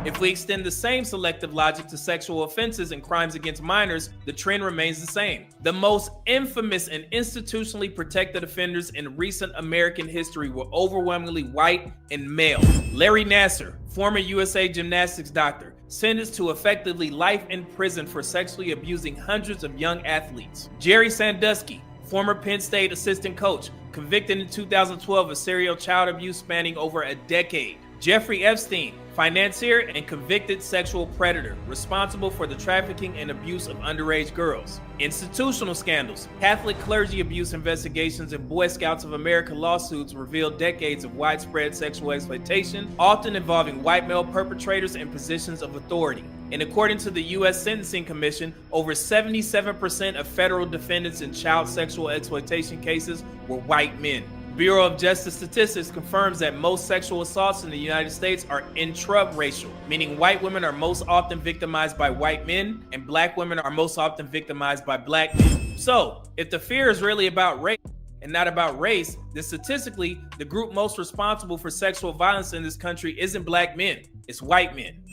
If we extend the same selective logic to sexual offenses and crimes against minors, the trend remains the same. The most infamous and institutionally protected offenders in recent American history were overwhelmingly white and male. Larry Nassar, former USA gymnastics doctor, sentenced to effectively life in prison for sexually abusing hundreds of young athletes. Jerry Sandusky, former Penn State assistant coach, convicted in 2012 of serial child abuse spanning over a decade. Jeffrey Epstein, financier and convicted sexual predator, responsible for the trafficking and abuse of underage girls. Institutional scandals, Catholic clergy abuse investigations, and Boy Scouts of America lawsuits revealed decades of widespread sexual exploitation, often involving white male perpetrators in positions of authority. And according to the U.S. Sentencing Commission, over 77% of federal defendants in child sexual exploitation cases were white men. Bureau of Justice Statistics confirms that most sexual assaults in the United States are intraracial, meaning white women are most often victimized by white men and black women are most often victimized by black men. So, if the fear is really about race and not about race, then statistically, the group most responsible for sexual violence in this country isn't black men, it's white men.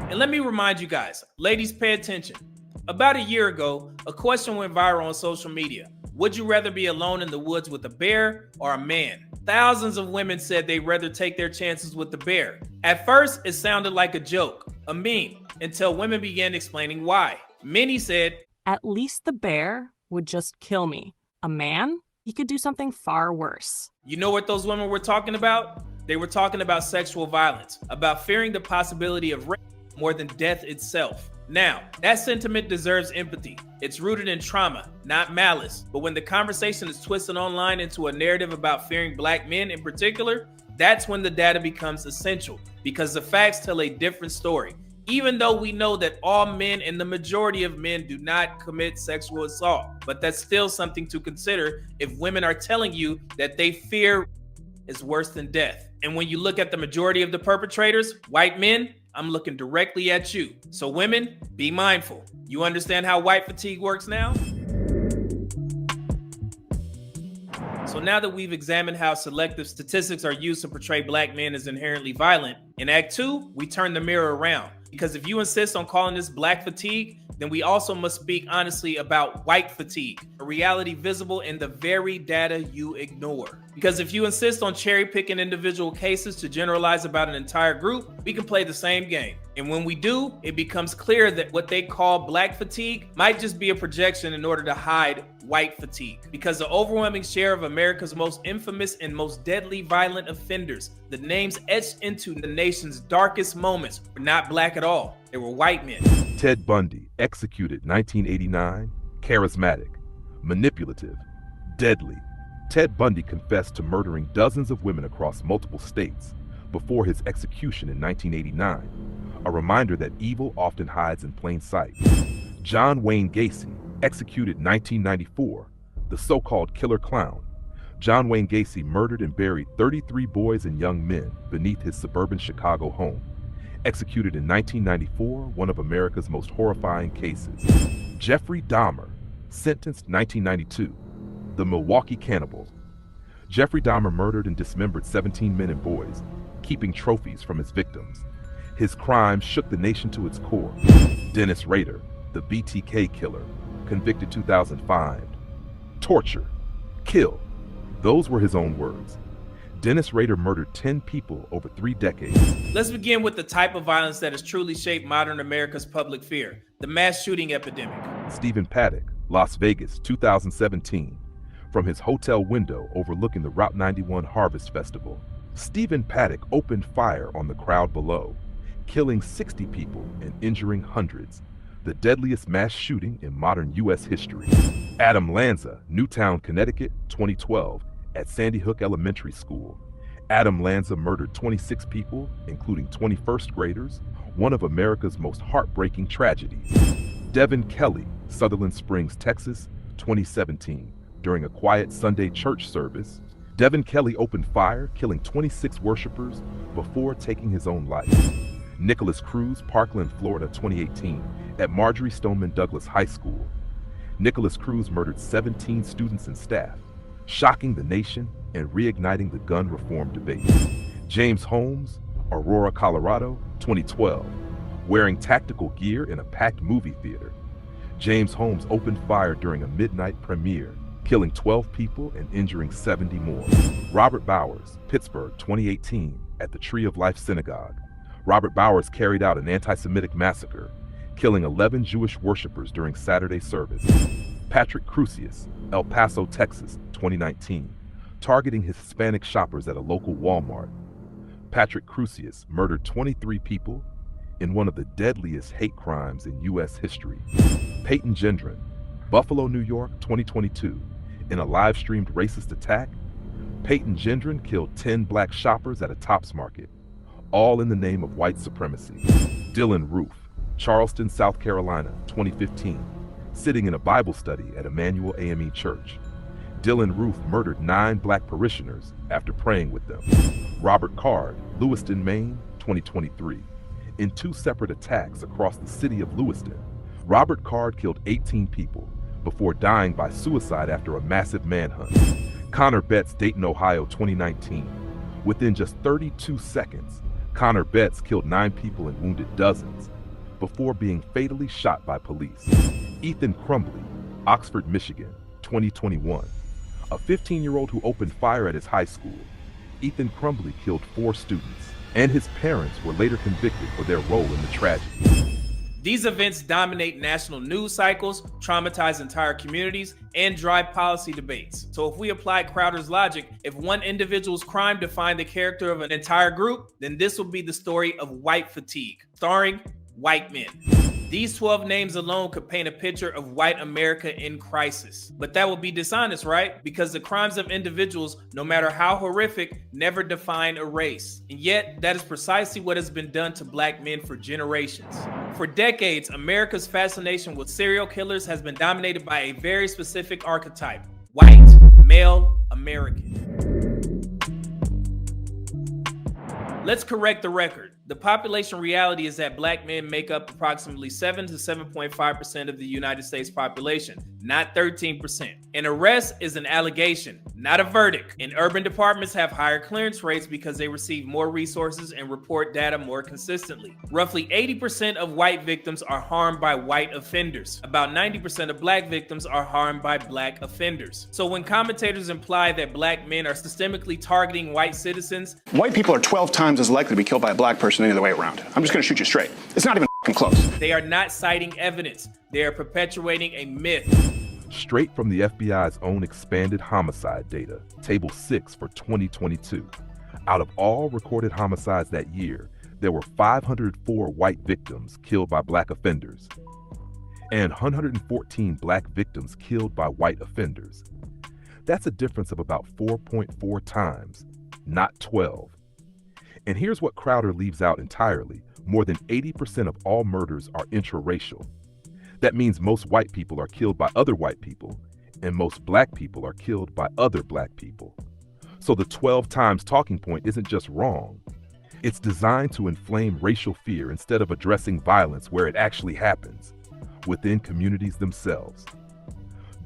And let me remind you guys, ladies, pay attention. About a year ago, a question went viral on social media. Would you rather be alone in the woods with a bear or a man? Thousands of women said they'd rather take their chances with the bear. At first, it sounded like a joke, a meme, until women began explaining why. Many said, "At least the bear would just kill me. A man? He could do something far worse." You know what those women were talking about? They were talking about sexual violence, about fearing the possibility of rape more than death itself. Now, that sentiment deserves empathy. It's rooted in trauma, not malice. But when the conversation is twisted online into a narrative about fearing black men in particular, that's when the data becomes essential, because the facts tell a different story. Even though we know that all men and the majority of men do not commit sexual assault, but that's still something to consider if women are telling you that they fear is worse than death. And when you look at the majority of the perpetrators, white men, I'm looking directly at you. So women, be mindful. You understand how white fatigue works now? So now that we've examined how selective statistics are used to portray black men as inherently violent, in Act 2, we turn the mirror around. Because if you insist on calling this black fatigue, then we also must speak honestly about white fatigue, a reality visible in the very data you ignore. Because if you insist on cherry-picking individual cases to generalize about an entire group, we can play the same game. And when we do, it becomes clear that what they call black fatigue might just be a projection in order to hide white fatigue. Because the overwhelming share of America's most infamous and most deadly violent offenders, the names etched into the nation's darkest moments, were not black at all. They were white men. Ted Bundy, executed 1989, charismatic, manipulative, deadly. Ted Bundy confessed to murdering dozens of women across multiple states before his execution in 1989, a reminder that evil often hides in plain sight. John Wayne Gacy, executed 1994, the so-called killer clown. John Wayne Gacy murdered and buried 33 boys and young men beneath his suburban Chicago home. Executed in 1994, one of America's most horrifying cases. Jeffrey Dahmer, sentenced 1992, the Milwaukee Cannibal. Jeffrey Dahmer murdered and dismembered 17 men and boys, keeping trophies from his victims. His crimes shook the nation to its core. Dennis Rader, the BTK killer, convicted 2005. Torture, kill. Those were his own words. Dennis Rader murdered 10 people over 3 decades. Let's begin with the type of violence that has truly shaped modern America's public fear, the mass shooting epidemic. Stephen Paddock, Las Vegas, 2017. From his hotel window overlooking the Route 91 Harvest Festival, Stephen Paddock opened fire on the crowd below, killing 60 people and injuring hundreds, the deadliest mass shooting in modern U.S. history. Adam Lanza, Newtown, Connecticut, 2012, at Sandy Hook Elementary School. Adam Lanza murdered 26 people, including 21st graders, one of America's most heartbreaking tragedies. Devin Kelly, Sutherland Springs, Texas, 2017. During a quiet Sunday church service, Devin Kelly opened fire, killing 26 worshipers before taking his own life. Nicholas Cruz, Parkland, Florida, 2018, at Marjorie Stoneman Douglas High School. Nicholas Cruz murdered 17 students and staff, shocking the nation and reigniting the gun reform debate. James Holmes, Aurora, Colorado, 2012. Wearing tactical gear in a packed movie theater, James Holmes opened fire during a midnight premiere, killing 12 people and injuring 70 more. Robert Bowers, Pittsburgh, 2018, at the Tree of Life Synagogue. Robert Bowers carried out an anti-Semitic massacre, killing 11 Jewish worshippers during Saturday service. Patrick Crusius, El Paso, Texas, 2019, targeting Hispanic shoppers at a local Walmart. Patrick Crusius murdered 23 people in one of the deadliest hate crimes in U.S. history. Peyton Gendron, Buffalo, New York, 2022, in a live-streamed racist attack, Peyton Gendron killed 10 black shoppers at a Tops Market, all in the name of white supremacy. Dylan Roof, Charleston, South Carolina, 2015, sitting in a Bible study at Emmanuel AME Church. Dylan Roof murdered 9 black parishioners after praying with them. Robert Card, Lewiston, Maine, 2023, in 2 separate attacks across the city of Lewiston. Robert Card killed 18 people before dying by suicide after a massive manhunt. Connor Betts, Dayton, Ohio, 2019. Within just 32 seconds, Connor Betts killed 9 people and wounded dozens before being fatally shot by police. Ethan Crumbly, Oxford, Michigan, 2021. A 15-year-old who opened fire at his high school. Ethan Crumbly killed 4 students, and his parents were later convicted for their role in the tragedy. These events dominate national news cycles, traumatize entire communities, and drive policy debates. So if we apply Crowder's logic, if one individual's crime defined the character of an entire group, then this will be the story of white fatigue, starring white men. These 12 names alone could paint a picture of white America in crisis. But that would be dishonest, right? Because the crimes of individuals, no matter how horrific, never define a race. And yet, that is precisely what has been done to black men for generations. For decades, America's fascination with serial killers has been dominated by a very specific archetype: white, male, American. Let's correct the record. The population reality is that black men make up approximately 7 to 7.5% of the United States population, not 13%. An arrest is an allegation, not a verdict. And urban departments have higher clearance rates because they receive more resources and report data more consistently. Roughly 80% of white victims are harmed by white offenders. About 90% of black victims are harmed by black offenders. So when commentators imply that black men are systemically targeting white citizens, white people are 12 times as likely to be killed by a black person any other way around. I'm just going to shoot you straight. It's not even close. They are not citing evidence. They are perpetuating a myth. Straight from the FBI's own expanded homicide data, Table 6 for 2022. Out of all recorded homicides that year, there were 504 white victims killed by black offenders, and 114 black victims killed by white offenders. That's a difference of about 4.4 times, not 12. And here's what Crowder leaves out entirely. More than 80% of all murders are intraracial. That means most white people are killed by other white people, and most black people are killed by other black people. So the 12 times talking point isn't just wrong. It's designed to inflame racial fear instead of addressing violence where it actually happens, within communities themselves.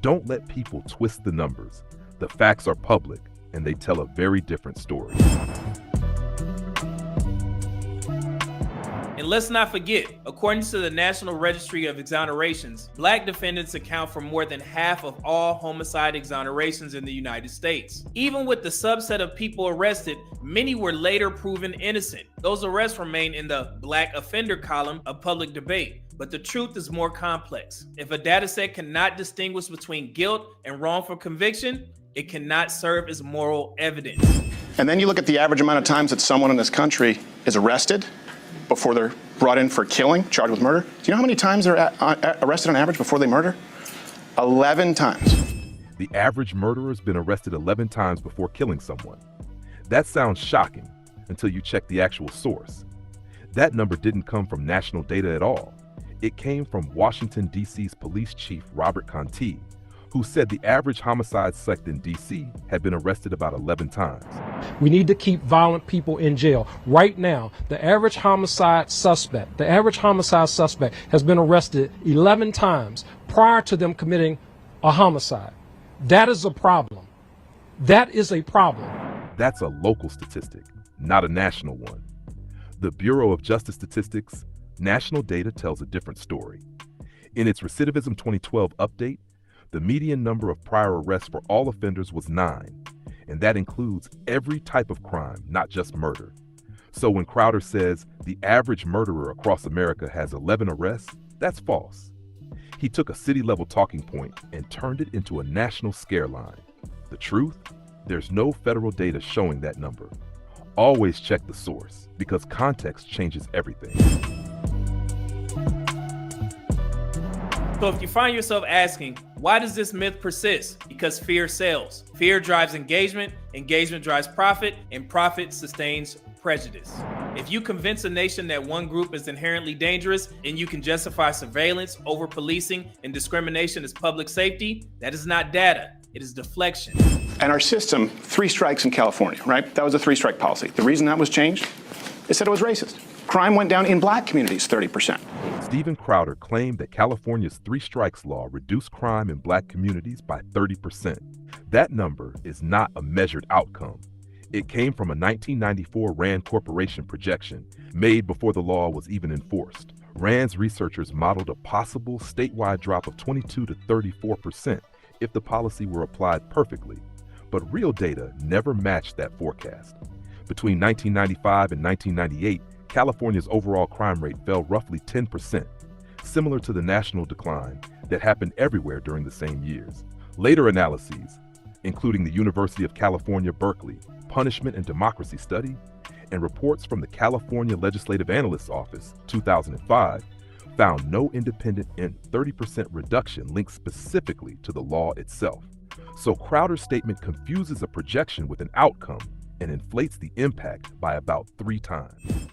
Don't let people twist the numbers. The facts are public, and they tell a very different story. And let's not forget, according to the National Registry of Exonerations, black defendants account for more than half of all homicide exonerations in the United States. Even with the subset of people arrested, many were later proven innocent. Those arrests remain in the black offender column of public debate. But the truth is more complex. If a dataset cannot distinguish between guilt and wrongful conviction, it cannot serve as moral evidence. And then you look at the average amount of times that someone in this country is arrested before they're brought in for killing, charged with murder. Do you know how many times they're arrested on average before they murder? 11 times. The average murderer's been arrested 11 times before killing someone. That sounds shocking until you check the actual source. That number didn't come from national data at all. It came from Washington, D.C.'s police chief, Robert Conti, who said the average homicide suspect in D.C. had been arrested about 11 times. We need to keep violent people in jail. Right now, the average homicide suspect has been arrested 11 times prior to them committing a homicide. That is a problem. That is a problem. That's a local statistic, not a national one. The Bureau of Justice Statistics' national data tells a different story. In its Recidivism 2012 update, the median number of prior arrests for all offenders was 9, and that includes every type of crime, not just murder. So when Crowder says the average murderer across America has 11 arrests, that's false. He took a city-level talking point and turned it into a national scare line. The truth? There's no federal data showing that number. Always check the source, because context changes everything. So if you find yourself asking, why does this myth persist? Because fear sells. Fear drives engagement, engagement drives profit, and profit sustains prejudice. If you convince a nation that one group is inherently dangerous and you can justify surveillance, over-policing, and discrimination as public safety, that is not data, it is deflection. And our system, 3 strikes in California, right? That was a 3-strike policy. The reason that was changed, they said it was racist. Crime went down in black communities 30%. Steven Crowder claimed that California's 3 strikes law reduced crime in black communities by 30%. That number is not a measured outcome. It came from a 1994 RAND Corporation projection made before the law was even enforced. RAND's researchers modeled a possible statewide drop of 22 to 34% if the policy were applied perfectly, but real data never matched that forecast. Between 1995 and 1998, California's overall crime rate fell roughly 10%, similar to the national decline that happened everywhere during the same years. Later analyses, including the University of California, Berkeley Punishment and Democracy Study, and reports from the California Legislative Analyst's Office, 2005, found no independent and 30% reduction linked specifically to the law itself. So Crowder's statement confuses a projection with an outcome and inflates the impact by about 3 times.